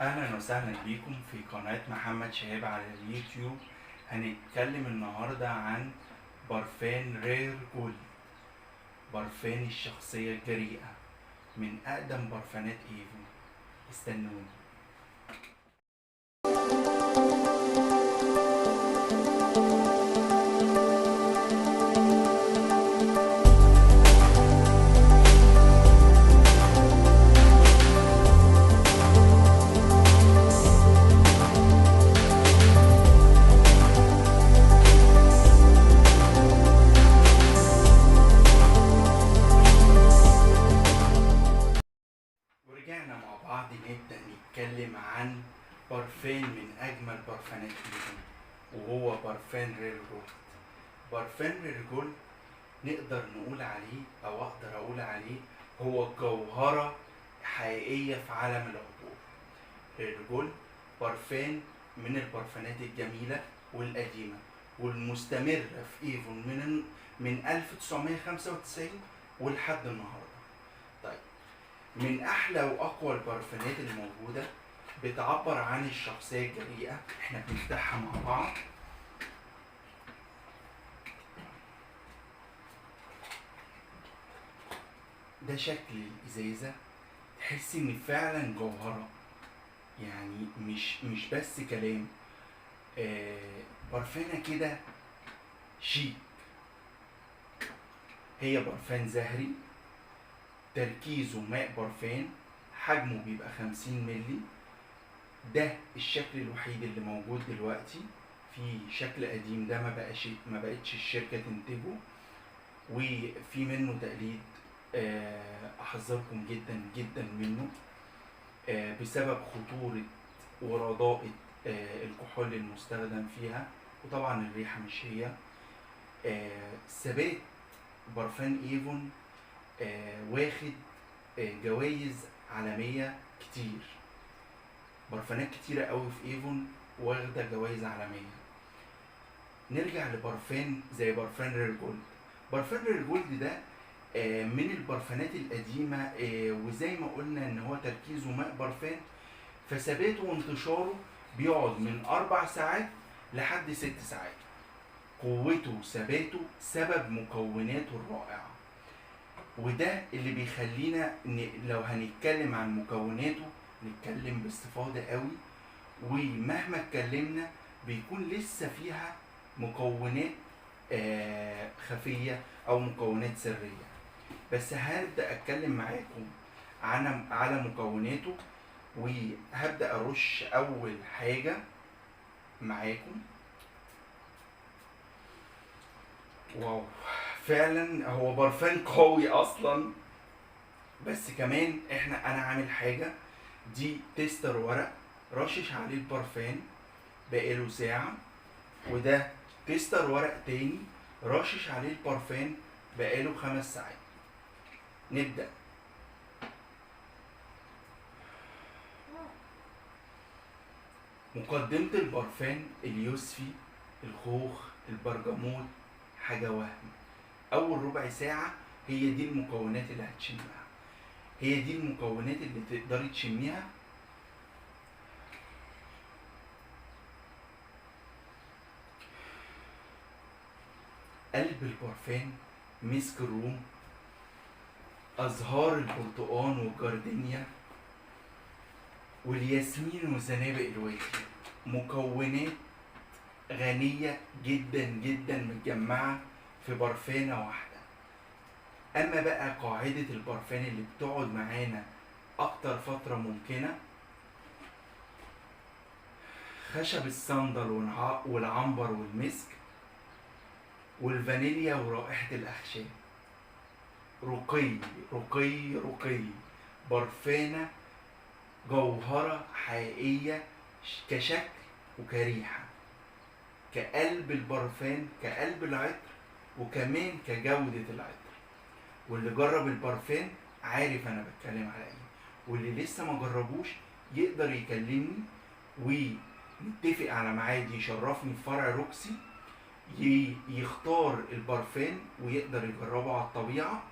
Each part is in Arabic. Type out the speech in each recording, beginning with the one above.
اهلا وسهلا بيكم في قناة محمد شهاب على اليوتيوب. هنتكلم النهاردة عن برفان رير جولد، برفان الشخصية الجريئة من اقدم برفانات ايفون. استنوني. ورجعنا مع بعض نبدأ نتكلم عن برفان من اجمل برفانات ايفون، وهو برفان رير جولد. برفان رير جولد نقدر نقول عليه او اقدر اقول عليه هو جوهرة حقيقية في عالم العطور. رير جولد برفان من البرفانات الجميلة والقديمة والمستمرة في ايفون من 1995 ولحد النهاردة. طيب، من احلى واقوى البرفانات الموجودة بتعبر عن الشخصية الجريئة. احنا بنفتحها مع بعض. ده شكل الازازة، تحس ان فعلا جوهرة، يعني مش بس كلام. برفانة كده شيك. هي برفان زهري، تركيزه ماء برفان، حجمه بيبقى 50 ملي. ده الشكل الوحيد اللي موجود دلوقتي. في شكل قديم ده ما بقتش الشركة تنتجه، وفي منه تقليد. احذركم جدا جدا منه بسبب خطورة ورضاءة الكحول المستخدم فيها، وطبعا الريحة مش هي. ثبات برفان ايفون واخد جوائز عالمية كتير. برفانات كتيرة قوي في ايفون واخدة جوائز عالمية. نرجع لبرفان زي برفان رير جولد. برفان رير جولد ده من البرفانات القديمة، وزي ما قلنا ان هو تركيزه ماء برفان، فثباته وانتشاره بيقعد من 4 ساعات لحد 6 ساعات. قوته وثباته سبب مكوناته الرائعة، وده اللي بيخلينا لو هنتكلم عن مكوناته نتكلم باستفاضة قوي. ومهما اتكلمنا بيكون لسه فيها مكونات خفية او مكونات سرية. بس هبدأ اتكلم معاكم على مكوناته، وهبدأ ارش اول حاجة معاكم. واو، فعلا هو برفان قوي اصلا. بس كمان انا عامل حاجة. دي تيستر ورق رشش عليه البرفان بقاله ساعة، وده تيستر ورق تاني رشش عليه البرفان بقاله 5 ساعات. نبدأ. مقدمة البرفان: اليوسفي، الخوخ، البرجموت، حاجة وهم. أول ربع ساعة هي دي المكونات اللي هتشمها، هي دي المكونات اللي تقدري تشميها. قلب البرفان مسك الروم، أزهار البرتقان والجاردينيا والياسمين وزنابق الوادي. مكونات غنية جدا جدا متجمعة في برفانة واحدة. أما بقى قاعدة البرفان اللي بتقعد معانا أكتر فترة ممكنة: خشب الصندل والعنبر والمسك والفانيليا ورائحة الأخشاب. رقي رقي رقي. برفانة جوهرة حقيقية كشكل وكريحة، كقلب البرفان، كقلب العطر، وكمان كجودة العطر. واللي جرب البرفان عارف انا بتكلم على ايه، واللي لسه ما جربوش يقدر يكلمني ونتفق على ميعاد يشرفني في فرع روكسي، يختار البرفان ويقدر يجربه على الطبيعة.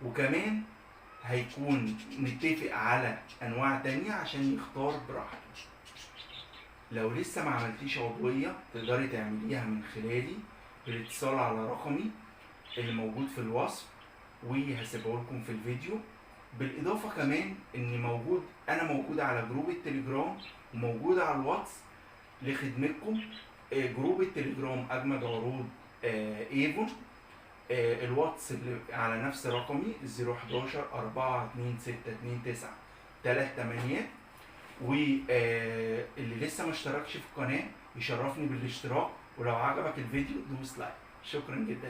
وكمان هيكون نتفق على انواع تانية عشان يختار براحته. لو لسه ما عملتيش عضوية تقدري تعمليها من خلالي بالاتصال على رقمي اللي موجود في الوصف وهسيبه لكم في الفيديو. بالاضافة كمان ان انا موجود على جروب التليجرام وموجود على الواتس لخدمتكم. جروب التليجرام اجمد عروض ايفون. الواتس اللي على نفس رقمي 011 42629 38. واللي لسه ما اشتركش في القناة يشرفني بالاشتراك، ولو عجبك الفيديو دوس لايك. شكرا جدا.